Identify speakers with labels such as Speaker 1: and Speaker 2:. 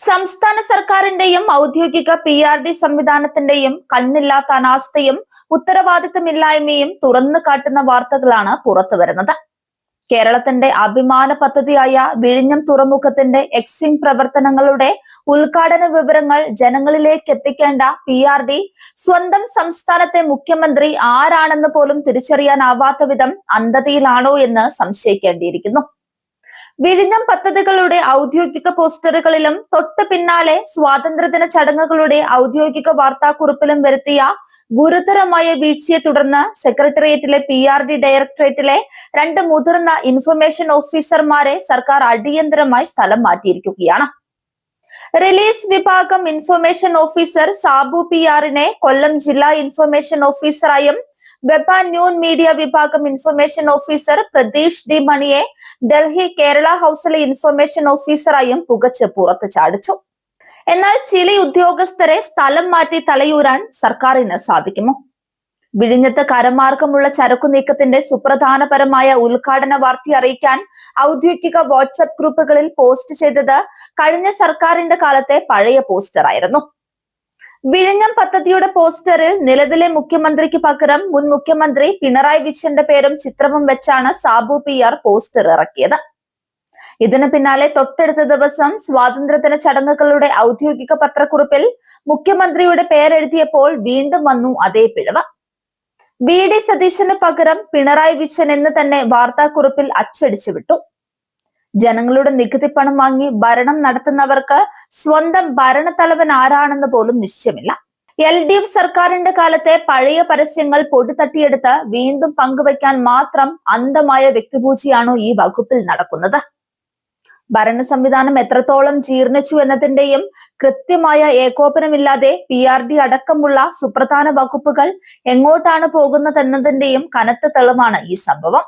Speaker 1: സംസ്ഥാന സർക്കാരിന്റെയും ഔദ്യോഗിക PRD സംവിധാനത്തിന്റെയും കണ്ണില്ലാത്ത അനാസ്ഥയും ഉത്തരവാദിത്തമില്ലായ്മയും തുറന്നു കാട്ടുന്ന വാർത്തകളാണ് പുറത്തുവരുന്നത്. കേരളത്തിന്റെ അഭിമാന പദ്ധതിയായ വിഴിഞ്ഞം തുറമുഖത്തിന്റെ എക്സിംഗ് പ്രവർത്തനങ്ങളുടെ ഉദ്ഘാടന വിവരങ്ങൾ ജനങ്ങളിലേക്ക് എത്തിക്കേണ്ട PRD സ്വന്തം സംസ്ഥാനത്തെ മുഖ്യമന്ത്രി ആരാണെന്ന് പോലും തിരിച്ചറിയാനാവാത്ത വിധം അന്ധതയിലാണോ എന്ന് സംശയിക്കേണ്ടിയിരിക്കുന്നു. വിഴിഞ്ഞം പദ്ധതികളുടെ ഔദ്യോഗിക പോസ്റ്ററുകളിലും തൊട്ടു പിന്നാലെ സ്വാതന്ത്ര്യദിന ചടങ്ങുകളുടെ ഔദ്യോഗിക വാർത്താക്കുറിപ്പിലും വരുത്തിയ ഗുരുതരമായ വീഴ്ചയെ തുടർന്ന് സെക്രട്ടേറിയറ്റിലെ PRD ഡയറക്ടറേറ്റിലെ 2 മുതിർന്ന ഇൻഫർമേഷൻ ഓഫീസർമാരെ സർക്കാർ അടിയന്തരമായി സ്ഥലം മാറ്റിയിരിക്കുകയാണ്. റിലീസ് വിഭാഗം ഇൻഫർമേഷൻ ഓഫീസർ സാബു PR-നെ കൊല്ലം ജില്ലാ ഇൻഫർമേഷൻ ഓഫീസറായും വെബ് ആൻഡ് ന്യൂസ് മീഡിയ വിഭാഗം ഇൻഫർമേഷൻ ഓഫീസർ പ്രതീഷ് D മണിയെ ഡൽഹി കേരള ഹൌസിലെ ഇൻഫർമേഷൻ ഓഫീസറായും പുകച്ച് പുറത്തു ചാടിച്ചു. എന്നാൽ ചില ഉദ്യോഗസ്ഥരെ സ്ഥലം മാറ്റി തലയൂരാൻ സർക്കാരിന് സാധിക്കുമോ? വിഴിഞ്ഞത്ത് കരമാർഗമുള്ള ചരക്കു നീക്കത്തിന്റെ സുപ്രധാനപരമായ ഉദ്ഘാടന വാർത്ത അറിയിക്കാൻ ഔദ്യോഗിക വാട്സ്ആപ്പ് ഗ്രൂപ്പുകളിൽ പോസ്റ്റ് ചെയ്തത് കഴിഞ്ഞ സർക്കാരിന്റെ കാലത്തെ പഴയ പോസ്റ്റർ ആയിരുന്നു. വിഴിഞ്ഞം പദ്ധതിയുടെ പോസ്റ്ററിൽ നിലവിലെ മുഖ്യമന്ത്രിക്ക് പകരം മുൻ മുഖ്യമന്ത്രി പിണറായി വിജയന്റെ പേരും ചിത്രവും വെച്ചാണ് സാബു PR പോസ്റ്റർ ഇറക്കിയത്. ഇതിനു പിന്നാലെ തൊട്ടടുത്ത ദിവസം സ്വാതന്ത്ര്യദിന ചടങ്ങുകളുടെ ഔദ്യോഗിക പത്രക്കുറിപ്പിൽ മുഖ്യമന്ത്രിയുടെ പേരെഴുതിയപ്പോൾ വീണ്ടും വന്നു അതേ പിഴവ്. VD സതീശന് പകരം പിണറായി വിജയൻ എന്ന് തന്നെ വാർത്താക്കുറിപ്പിൽ അച്ചടിച്ചു വിട്ടു. ജനങ്ങളുടെ നികുതി പണം വാങ്ങി ഭരണം നടത്തുന്നവർക്ക് സ്വന്തം ഭരണത്തലവൻ ആരാണെന്ന് പോലും നിശ്ചയമില്ല. LDF സർക്കാരിന്റെ കാലത്തെ പഴയ പരസ്യങ്ങൾ പൊടി തട്ടിയെടുത്ത് വീണ്ടും പങ്കുവയ്ക്കാൻ മാത്രം അന്ധമായ വ്യക്തിപൂജയാണോ ഈ വകുപ്പിൽ നടക്കുന്നത്? ഭരണ സംവിധാനം എത്രത്തോളം ജീർണിച്ചു എന്നതിന്റെയും കൃത്യമായ ഏകോപനമില്ലാതെ PRD അടക്കമുള്ള സുപ്രധാന വകുപ്പുകൾ എങ്ങോട്ടാണ് പോകുന്നതെന്നതിന്റെയും കനത്ത തെളിവാണ് ഈ സംഭവം.